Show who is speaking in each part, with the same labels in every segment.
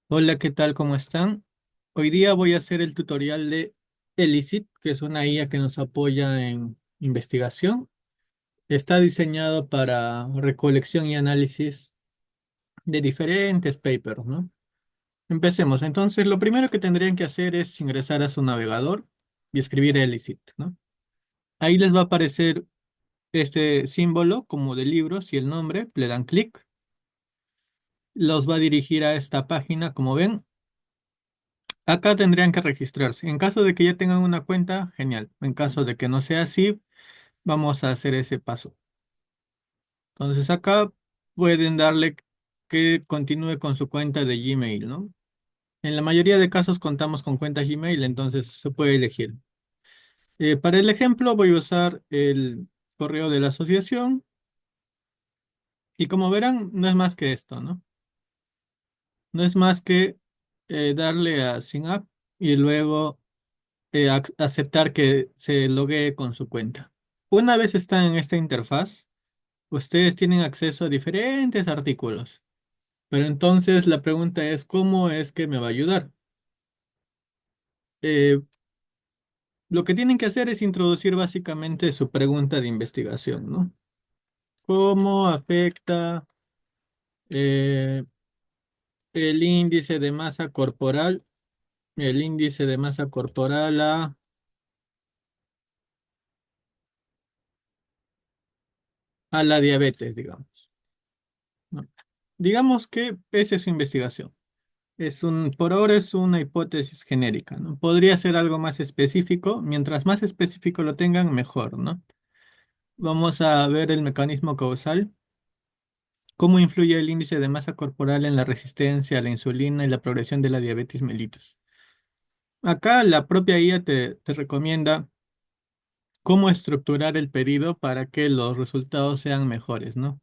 Speaker 1: Hola, ¿qué tal? ¿Cómo están? Hoy día voy a hacer el tutorial de Elicit, que es una IA que nos apoya en investigación. Está diseñado para recolección y análisis de diferentes papers, ¿no? Empecemos. Entonces, lo primero que tendrían que hacer es ingresar a su navegador y escribir Elicit, ¿no? Ahí les va a aparecer este símbolo como de libros y el nombre. Le dan clic. Los va a dirigir a esta página, como ven. Acá tendrían que registrarse. En caso de que ya tengan una cuenta, genial. En caso de que no sea así, vamos a hacer ese paso. Entonces acá pueden darle que continúe con su cuenta de Gmail, ¿no? En la mayoría de casos contamos con cuenta Gmail, entonces se puede elegir. Para el ejemplo voy a usar el correo de la asociación y como verán, no es más que esto, ¿no? No es más que darle a Sign Up y luego aceptar que se loguee con su cuenta. Una vez están en esta interfaz, ustedes tienen acceso a diferentes artículos, pero entonces la pregunta es, ¿cómo es que me va a ayudar? Eh, lo que tienen que hacer es introducir básicamente su pregunta de investigación, ¿no? ¿Cómo afecta eh, el índice de masa corporal, el índice de masa corporal a la diabetes, digamos, ¿no? Digamos que esa es su investigación. Por ahora es una hipótesis genérica, ¿no? Podría ser algo más específico. Mientras más específico lo tengan, mejor, ¿no? Vamos a ver el mecanismo causal. ¿Cómo influye el índice de masa corporal en la resistencia a la insulina y la progresión de la diabetes mellitus? Acá la propia IA te recomienda cómo estructurar el pedido para que los resultados sean mejores, ¿no?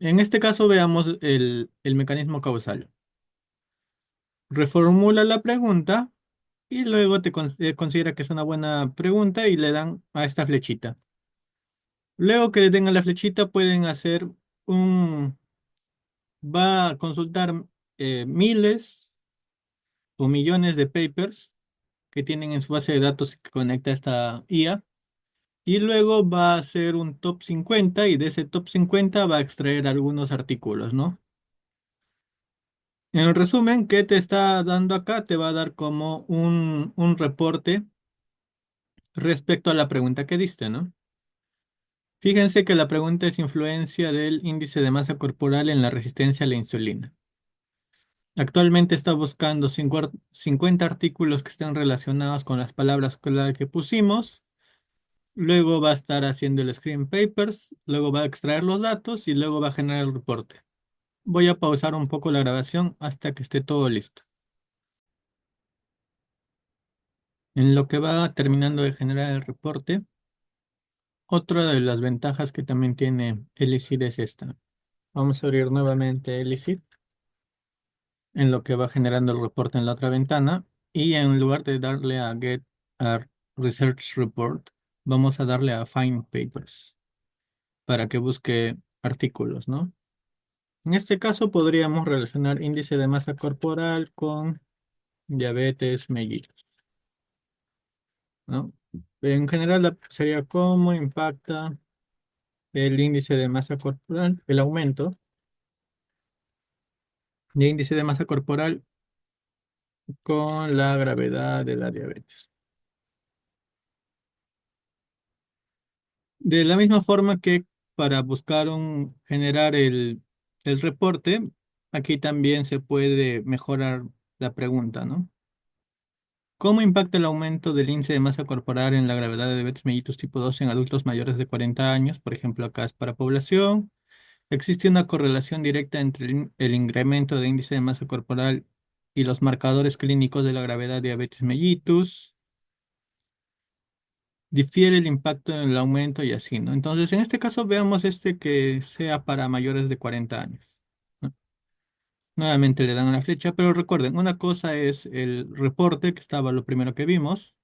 Speaker 1: En este caso veamos el mecanismo causal. Reformula la pregunta y luego considera que es una buena pregunta y le dan a esta flechita. Luego que le den a la flechita pueden hacer un... Va a consultar miles o millones de papers que tienen en su base de datos que conecta a esta IA y luego va a hacer un top 50 y de ese top 50 va a extraer algunos artículos, ¿no? En resumen, ¿qué te está dando acá? Te va a dar como un reporte respecto a la pregunta que diste, ¿no? Fíjense que la pregunta es influencia del índice de masa corporal en la resistencia a la insulina. Actualmente está buscando 50 artículos que estén relacionados con las palabras clave que pusimos. Luego va a estar haciendo el screen papers, luego va a extraer los datos y luego va a generar el reporte. Voy a pausar un poco la grabación hasta que esté todo listo. En lo que va terminando de generar el reporte, otra de las ventajas que también tiene Elicid es esta. Vamos a abrir nuevamente Elicid, en lo que va generando el reporte en la otra ventana y en lugar de darle a Get a Research Report, vamos a darle a Find Papers para que busque artículos, ¿no? En este caso podríamos relacionar índice de masa corporal con diabetes mellitus, ¿no? En general sería cómo impacta el índice de masa corporal, el aumento de índice de masa corporal con la gravedad de la diabetes. De la misma forma que para buscar generar el reporte, aquí también se puede mejorar la pregunta, ¿no? ¿Cómo impacta el aumento del índice de masa corporal en la gravedad de diabetes mellitus tipo 2 en adultos mayores de 40 años? Por ejemplo, acá es para población. ¿Existe una correlación directa entre el incremento de índice de masa corporal y los marcadores clínicos de la gravedad de diabetes mellitus? Difiere el impacto en el aumento y así, ¿no? Entonces, en este caso, veamos este que sea para mayores de 40 años, ¿no? Nuevamente le dan a la flecha, pero recuerden, una cosa es el reporte, que estaba lo primero que vimos,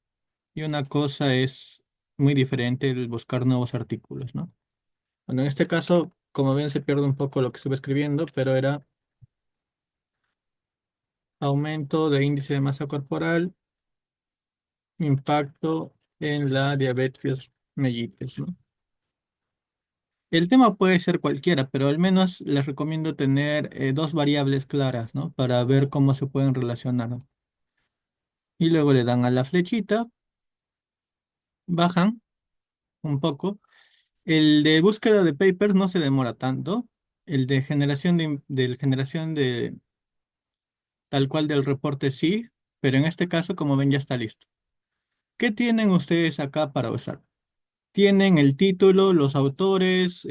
Speaker 1: y una cosa es muy diferente el buscar nuevos artículos, ¿no? Bueno, en este caso, como ven, se pierde un poco lo que estuve escribiendo, pero era aumento de índice de masa corporal, impacto en la diabetes mellitus, ¿no? El tema puede ser cualquiera, pero al menos les recomiendo tener dos variables claras, ¿no? Para ver cómo se pueden relacionar. Y luego le dan a la flechita, bajan un poco. El de búsqueda de papers no se demora tanto. El de generación de tal cual del reporte sí, pero en este caso, como ven, ya está listo. ¿Qué tienen ustedes acá para usar? Tienen el título, los autores,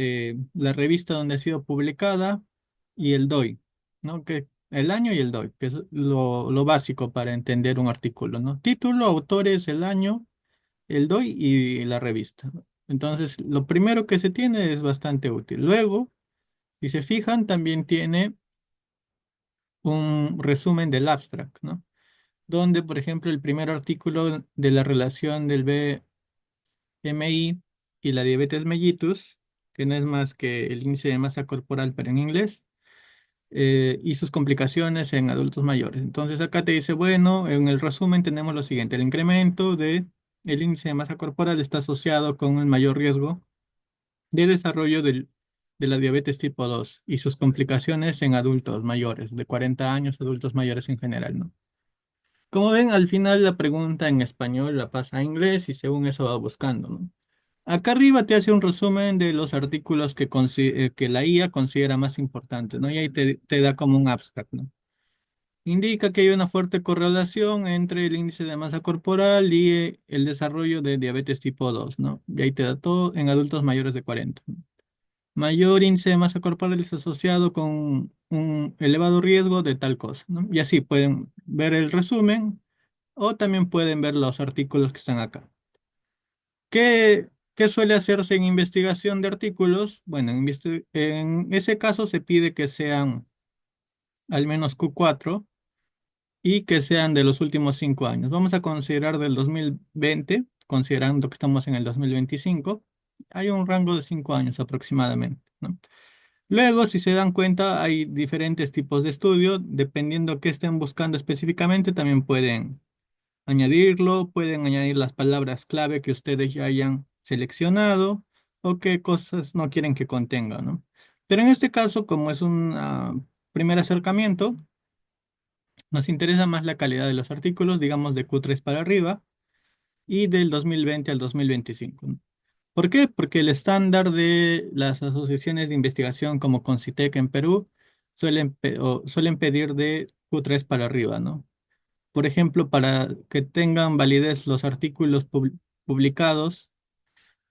Speaker 1: la revista donde ha sido publicada y el DOI, ¿no? Que el año y el DOI, que es lo básico para entender un artículo, ¿no? Título, autores, el año, el DOI y la revista, ¿no? Entonces, lo primero que se tiene es bastante útil. Luego, si se fijan, también tiene un resumen del abstract, ¿no? Donde, por ejemplo, el primer artículo de la relación del BMI y la diabetes mellitus, que no es más que el índice de masa corporal, pero en inglés, y sus complicaciones en adultos mayores. Entonces acá te dice, bueno, en el resumen tenemos lo siguiente, el incremento de el índice de masa corporal está asociado con un mayor riesgo de desarrollo de la diabetes tipo 2 y sus complicaciones en adultos mayores, de 40 años, adultos mayores en general, ¿no? Como ven, al final la pregunta en español la pasa a inglés y según eso va buscando, ¿no? Acá arriba te hace un resumen de los artículos que la IA considera más importantes, ¿no? Y ahí te da como un abstract, ¿no? Indica que hay una fuerte correlación entre el índice de masa corporal y el desarrollo de diabetes tipo 2, ¿no? Y ahí te da todo en adultos mayores de 40, ¿no? Mayor índice de masa corporal es asociado con un elevado riesgo de tal cosa, ¿no? Y así pueden ver el resumen o también pueden ver los artículos que están acá. ¿Qué suele hacerse en investigación de artículos? Bueno, en ese caso se pide que sean al menos Q4 y que sean de los últimos 5 años. Vamos a considerar del 2020, considerando que estamos en el 2025. Hay un rango de 5 años aproximadamente, ¿no? Luego, si se dan cuenta, hay diferentes tipos de estudio. Dependiendo qué estén buscando específicamente, también pueden añadir las palabras clave que ustedes ya hayan seleccionado o qué cosas no quieren que contenga, ¿no? Pero en este caso, como es un primer acercamiento, nos interesa más la calidad de los artículos, digamos de Q3 para arriba y del 2020 al 2025, ¿no? ¿Por qué? Porque el estándar de las asociaciones de investigación como Concitec en Perú suelen pedir de Q3 para arriba, ¿no? Por ejemplo, para que tengan validez los artículos publicados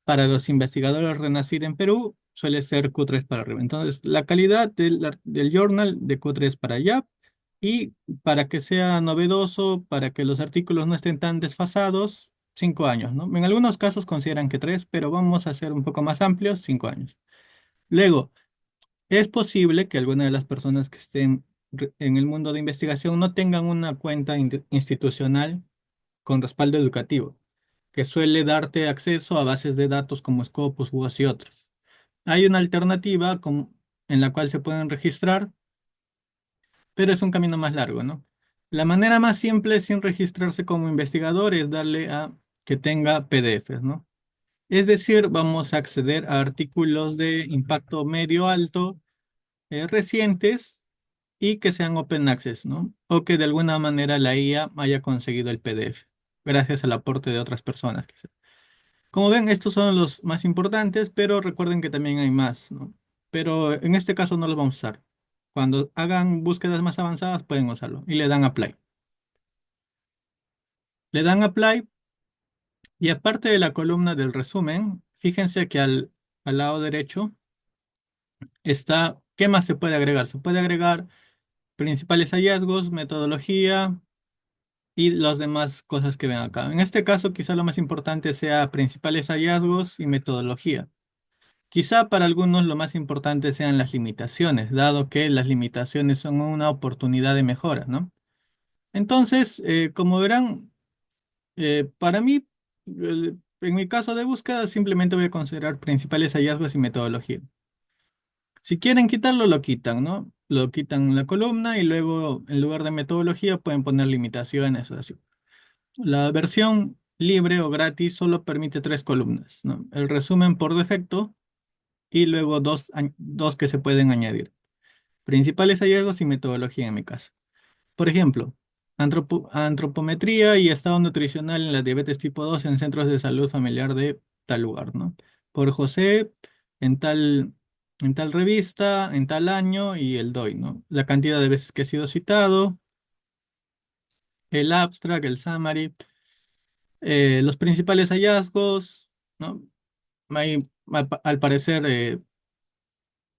Speaker 1: para los investigadores Renacir en Perú, suele ser Q3 para arriba. Entonces, la calidad del journal de Q3 para allá y para que sea novedoso, para que los artículos no estén tan desfasados, 5 años, ¿no? En algunos casos consideran que tres, pero vamos a ser un poco más amplios, 5 años. Luego, es posible que alguna de las personas que estén en el mundo de investigación no tengan una cuenta institucional con respaldo educativo, que suele darte acceso a bases de datos como Scopus, WOS y otros. Hay una alternativa en la cual se pueden registrar, pero es un camino más largo, ¿no? La manera más simple sin registrarse como investigador es darle a que tenga PDFs, ¿no? Es decir, vamos a acceder a artículos de impacto medio alto, recientes y que sean open access, ¿no? O que de alguna manera la IA haya conseguido el PDF, gracias al aporte de otras personas. Como ven, estos son los más importantes, pero recuerden que también hay más, ¿no? Pero en este caso no los vamos a usar. Cuando hagan búsquedas más avanzadas pueden usarlo y le dan apply. Le dan apply y aparte de la columna del resumen, fíjense que al lado derecho está, ¿qué más se puede agregar? Se puede agregar principales hallazgos, metodología y las demás cosas que ven acá. En este caso, quizá lo más importante sea principales hallazgos y metodología. Quizá para algunos lo más importante sean las limitaciones, dado que las limitaciones son una oportunidad de mejora, ¿no? Entonces, como verán, para mí, en mi caso de búsqueda, simplemente voy a considerar principales hallazgos y metodología. Si quieren quitarlo, lo quitan, ¿no? lo quitan la columna y luego en lugar de metodología pueden poner limitaciones o así. La versión libre o gratis solo permite tres columnas, ¿no? El resumen por defecto y luego dos que se pueden añadir. Principales hallazgos y metodología en mi caso. Por ejemplo, antropometría y estado nutricional en la diabetes tipo 2 en centros de salud familiar de tal lugar, ¿no? Por José, en en tal revista, en tal año y el DOI, ¿no? La cantidad de veces que ha sido citado, el abstract, el summary, los principales hallazgos, ¿no? Ahí, al parecer,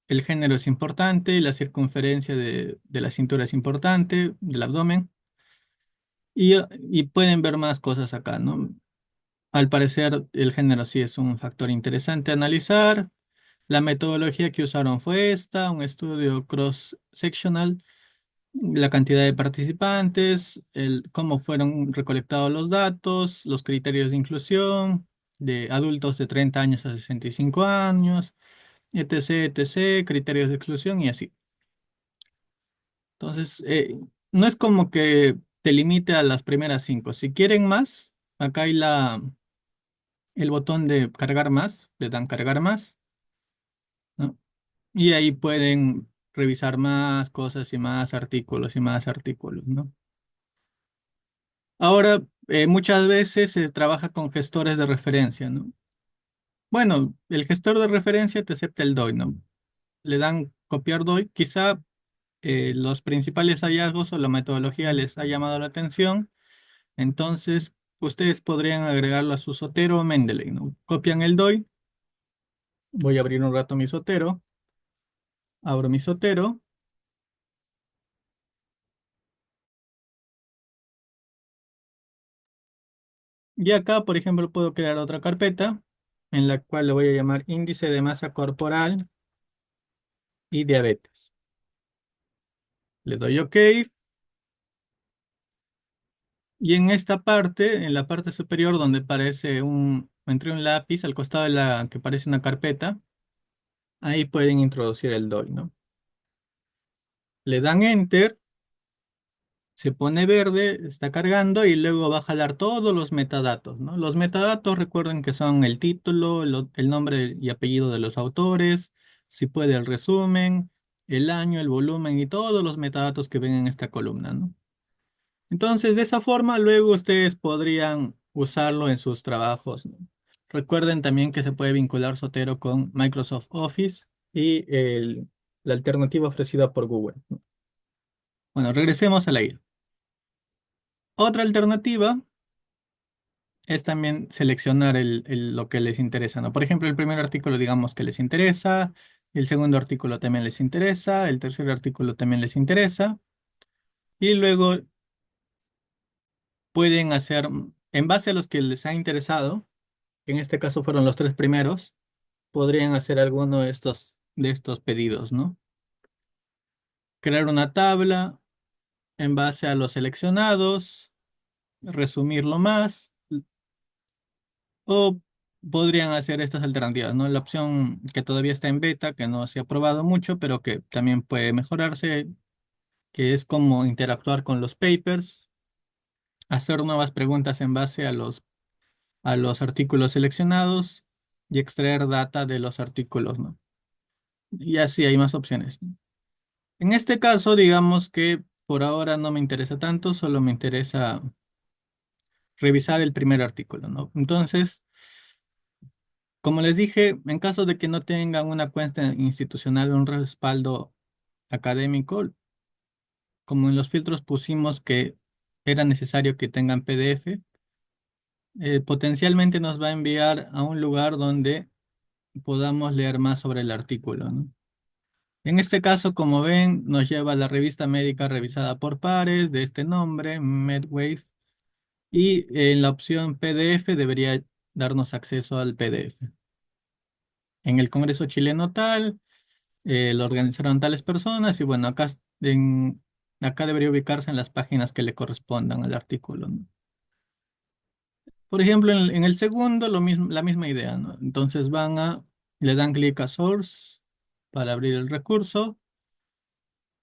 Speaker 1: el género es importante, la circunferencia de la cintura es importante, del abdomen. Y pueden ver más cosas acá, ¿no? Al parecer, el género sí es un factor interesante a analizar. La metodología que usaron fue esta, un estudio cross-sectional, la cantidad de participantes, cómo fueron recolectados los datos, los criterios de inclusión de adultos de 30 años a 65 años, etc., etc., criterios de exclusión y así. Entonces, no es como que te limite a las primeras cinco. Si quieren más, acá hay el botón de cargar más, le dan cargar más, ¿no? Y ahí pueden revisar más cosas y más artículos, ¿no? Ahora, muchas veces se trabaja con gestores de referencia, ¿no? Bueno, el gestor de referencia te acepta el DOI, ¿no? Le dan copiar DOI, quizá los principales hallazgos o la metodología les ha llamado la atención. Entonces, ustedes podrían agregarlo a su Zotero o Mendeley, ¿no? Copian el DOI. Voy a abrir un rato mi Zotero. Abro mi Zotero. Y acá, por ejemplo, puedo crear otra carpeta en la cual le voy a llamar índice de masa corporal y diabetes. Le doy OK. Y en esta parte, en la parte superior donde parece entre un lápiz al costado de la que parece una carpeta, ahí pueden introducir el DOI, ¿no? Le dan Enter. Se pone verde, está cargando y luego va a jalar todos los metadatos, ¿no? Los metadatos recuerden que son el título, el nombre y apellido de los autores, si puede el resumen, el año, el volumen y todos los metadatos que ven en esta columna, ¿no? Entonces, de esa forma, luego ustedes podrían usarlo en sus trabajos, ¿no? Recuerden también que se puede vincular Sotero con Microsoft Office y la alternativa ofrecida por Google, ¿no? Bueno, regresemos a la IA. Otra alternativa es también seleccionar lo que les interesa, ¿no? Por ejemplo, el primer artículo digamos que les interesa, el segundo artículo también les interesa, el tercer artículo también les interesa, y luego pueden hacer, en base a los que les ha interesado, que en este caso fueron los tres primeros, podrían hacer alguno de estos pedidos, ¿no? Crear una tabla en base a los seleccionados, resumirlo más. O podrían hacer estas alternativas, ¿no? La opción que todavía está en beta, que no se ha probado mucho, pero que también puede mejorarse, que es como interactuar con los papers, hacer nuevas preguntas en base a a los artículos seleccionados y extraer data de los artículos, ¿no? Y así hay más opciones, ¿no? En este caso, digamos que por ahora no me interesa tanto, solo me interesa revisar el primer artículo, ¿no? Entonces, como les dije, en caso de que no tengan una cuenta institucional o un respaldo académico, como en los filtros pusimos que era necesario que tengan PDF, potencialmente nos va a enviar a un lugar donde podamos leer más sobre el artículo, ¿no? En este caso, como ven, nos lleva a la revista médica revisada por pares de este nombre, MedWave, y en la opción PDF debería darnos acceso al PDF. En el Congreso chileno tal. Lo organizaron tales personas y bueno, acá debería ubicarse en las páginas que le correspondan al artículo, ¿no? Por ejemplo, en el segundo, lo mismo, la misma idea, ¿no? Entonces le dan clic a Source para abrir el recurso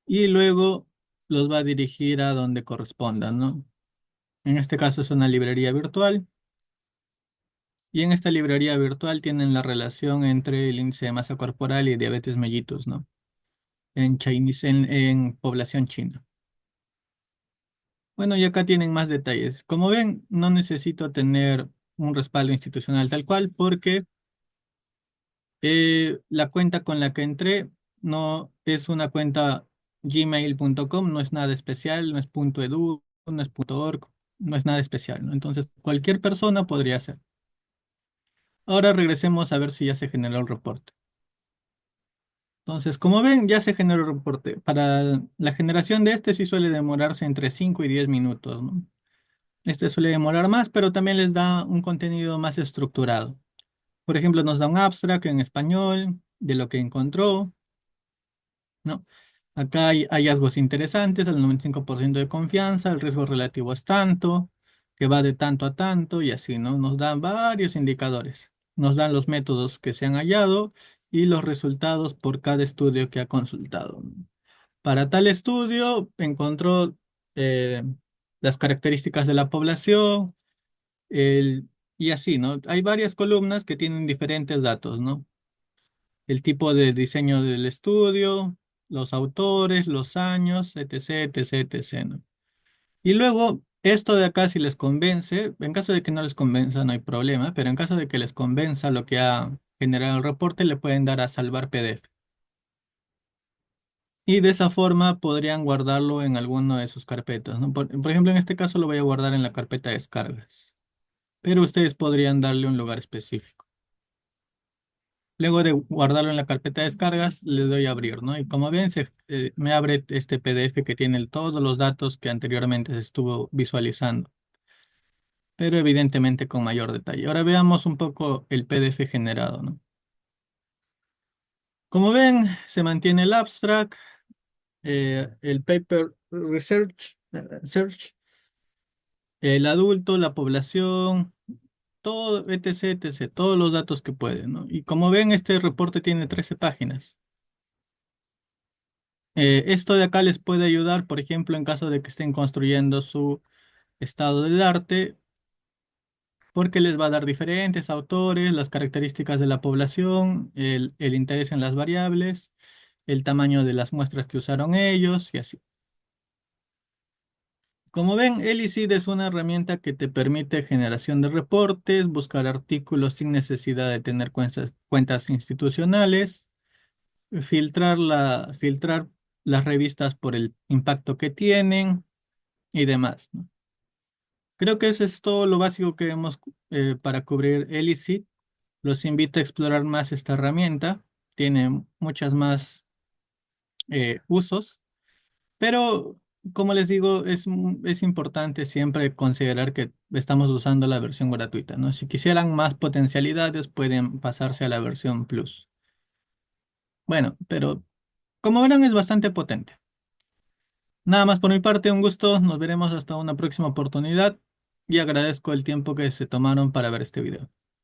Speaker 1: y luego los va a dirigir a donde correspondan, ¿no? En este caso es una librería virtual y en esta librería virtual tienen la relación entre el índice de masa corporal y diabetes mellitus, ¿no? En población china. Bueno, y acá tienen más detalles. Como ven, no necesito tener un respaldo institucional tal cual porque la cuenta con la que entré no es una cuenta gmail.com, no es nada especial, no es .edu, no es .org, no es nada especial, ¿no? Entonces, cualquier persona podría hacer. Ahora regresemos a ver si ya se generó el reporte. Entonces, como ven, ya se generó el reporte. Para la generación de este sí suele demorarse entre 5 y 10 minutos, ¿no? Este suele demorar más, pero también les da un contenido más estructurado. Por ejemplo, nos da un abstract en español de lo que encontró, ¿no? Acá hay hallazgos interesantes, el 95% de confianza, el riesgo relativo es tanto, que va de tanto a tanto y así, ¿no? Nos dan varios indicadores. Nos dan los métodos que se han hallado y los resultados por cada estudio que ha consultado, ¿no? Para tal estudio encontró eh, las características de la población, y así, ¿no? Hay varias columnas que tienen diferentes datos, ¿no? El tipo de diseño del estudio, los autores, los años, etc., etc., etc., ¿no? Y luego, esto de acá, si les convence, en caso de que no les convenza, no hay problema, pero en caso de que les convenza lo que ha generado el reporte, le pueden dar a salvar PDF. Y de esa forma podrían guardarlo en alguna de sus carpetas, ¿no? Por ejemplo, en este caso lo voy a guardar en la carpeta de descargas, pero ustedes podrían darle un lugar específico. Luego de guardarlo en la carpeta de descargas, le doy a abrir, ¿no? Y como ven, me abre este PDF que tiene todos los datos que anteriormente se estuvo visualizando, pero evidentemente con mayor detalle. Ahora veamos un poco el PDF generado, ¿no? Como ven, se mantiene el abstract, el paper search, el adulto, la población, todo, etc., etc., todos los datos que pueden, ¿no? Y como ven, este reporte tiene 13 páginas. Esto de acá les puede ayudar, por ejemplo, en caso de que estén construyendo su estado del arte, porque les va a dar diferentes autores, las características de la población, el interés en las variables, el tamaño de las muestras que usaron ellos y así. Como ven, Elicid es una herramienta que te permite generación de reportes, buscar artículos sin necesidad de tener cuentas institucionales, filtrar las revistas por el impacto que tienen y demás, ¿no? Creo que eso es todo lo básico que vemos para cubrir Elicit. Los invito a explorar más esta herramienta. Tiene muchas más usos, pero como les digo, es importante siempre considerar que estamos usando la versión gratuita, ¿no? Si quisieran más potencialidades, pueden pasarse a la versión Plus. Bueno, pero como verán, es bastante potente. Nada más por mi parte, un gusto. Nos veremos hasta una próxima oportunidad y agradezco el tiempo que se tomaron para ver este video.